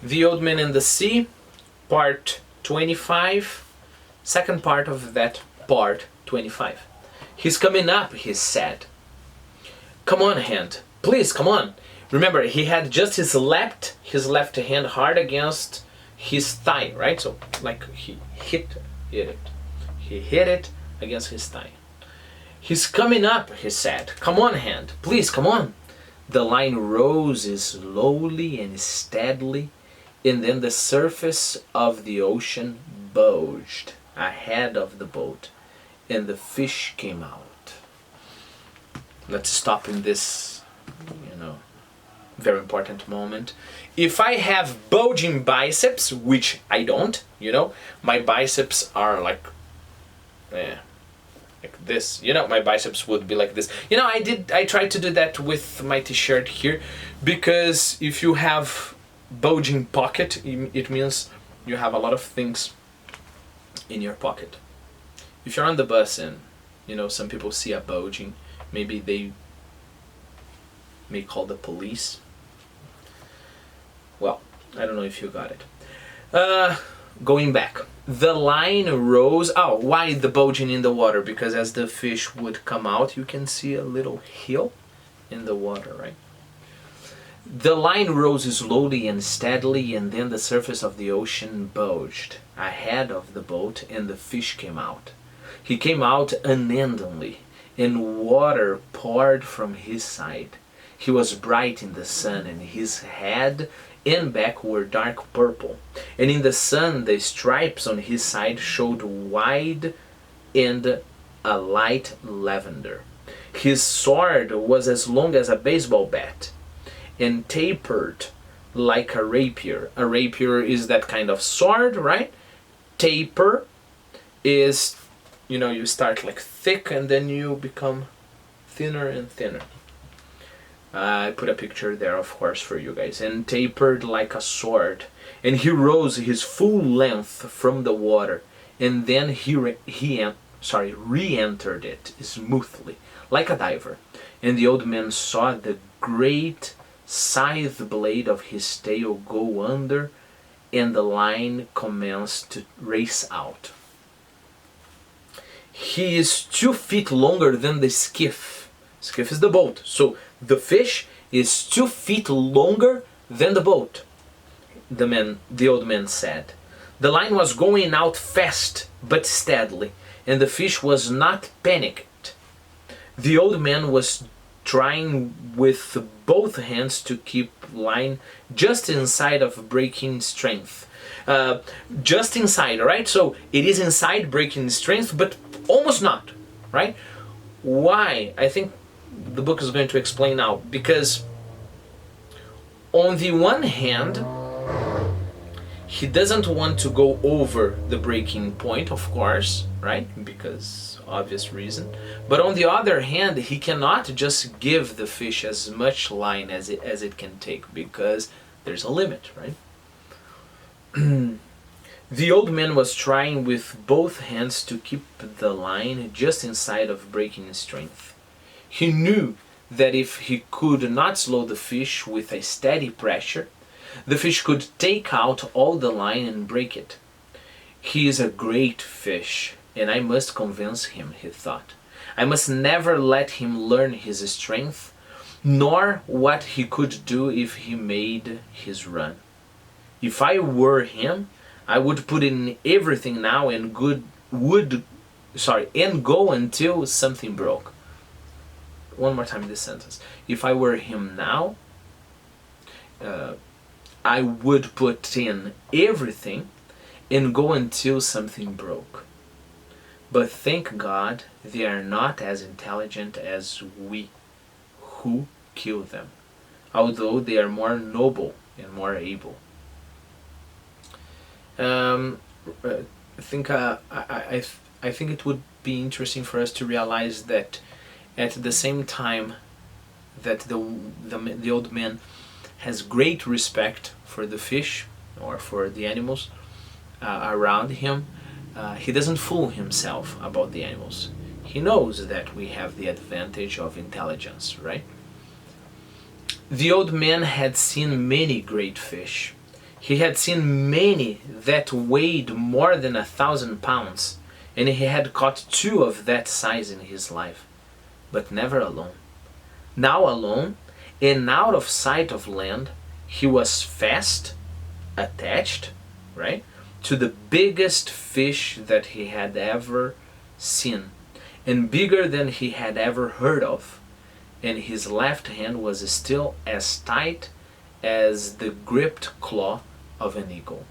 The Old Man and the Sea, part 25, second part of that part 25. He's coming up, he said. Come on, hand. Please, come on. Remember, he had just his left hand hard against his thigh, right? So, like, he hit it. He hit it against his thigh. He's coming up, he said. Come on, hand. Please, come on. The line rose slowly and steadily, and then the surface of the ocean bulged ahead of the boat, and the fish came out. Let's stop in this, very important moment. If I have bulging biceps, which I don't, my biceps are like this, my biceps would be like this. I tried to do that with my t-shirt here, because if you have bulging pocket, it means you have a lot of things in your pocket. If you're on the bus and some people see a bulging, maybe they may call the police. Well, I don't know if you got it. Going back, the line rose. Why the bulging in the water? Because as the fish would come out, you can see a little hill in the water, right? The line rose slowly and steadily, and then the surface of the ocean bulged ahead of the boat, and the fish came out. He came out unendingly, and water poured from his side. He was bright in the sun, and his head and back were dark purple, and in the sun the stripes on his side showed wide and a light lavender. His sword was as long as a baseball bat, and tapered like a rapier. A rapier is that kind of sword, right? Taper is, you start like thick and then you become thinner and thinner. I put a picture there, of course, for you guys. And tapered like a sword. And he rose his full length from the water, and then he re-entered it smoothly, like a diver. And the old man saw the great scythe blade of his tail go under, and the line commenced to race out. He is 2 feet longer than the skiff. Skiff is the boat. So the fish is 2 feet longer than the boat, the old man said. The line was going out fast but steadily, and the fish was not panicked. The old man was trying with both hands to keep line just inside of breaking strength. Just inside, right? So it is inside breaking strength, but almost not, right? Why? I think the book is going to explain now. Because on the one hand, he doesn't want to go over the breaking point, of course, right? Because obvious reason. But on the other hand, he cannot just give the fish as much line as it can take, because there's a limit, right? The old man was trying with both hands to keep the line just inside of breaking strength. He knew that if he could not slow the fish with a steady pressure, the fish could take out all the line and break it. He is a great fish, and I must convince him, he thought. I must never let him learn his strength, nor what he could do if he made his run. If I were him, I would put in everything now and go until something broke. One more time this sentence. If I were him now, I would put in everything and go until something broke. But thank God they are not as intelligent as we who kill them, although they are more noble and more able. I think it would be interesting for us to realize that at the same time that the old man has great respect for the fish or for the animals around him, he doesn't fool himself about the animals. He knows that we have the advantage of intelligence, right? The old man had seen many great fish. He had seen many that weighed more than 1,000 pounds, and he had caught 2 of that size in his life, but never alone. Now alone, and out of sight of land, he was fast, attached, right, to the biggest fish that he had ever seen, and bigger than he had ever heard of, and his left hand was still as tight as the gripped claw of an eagle.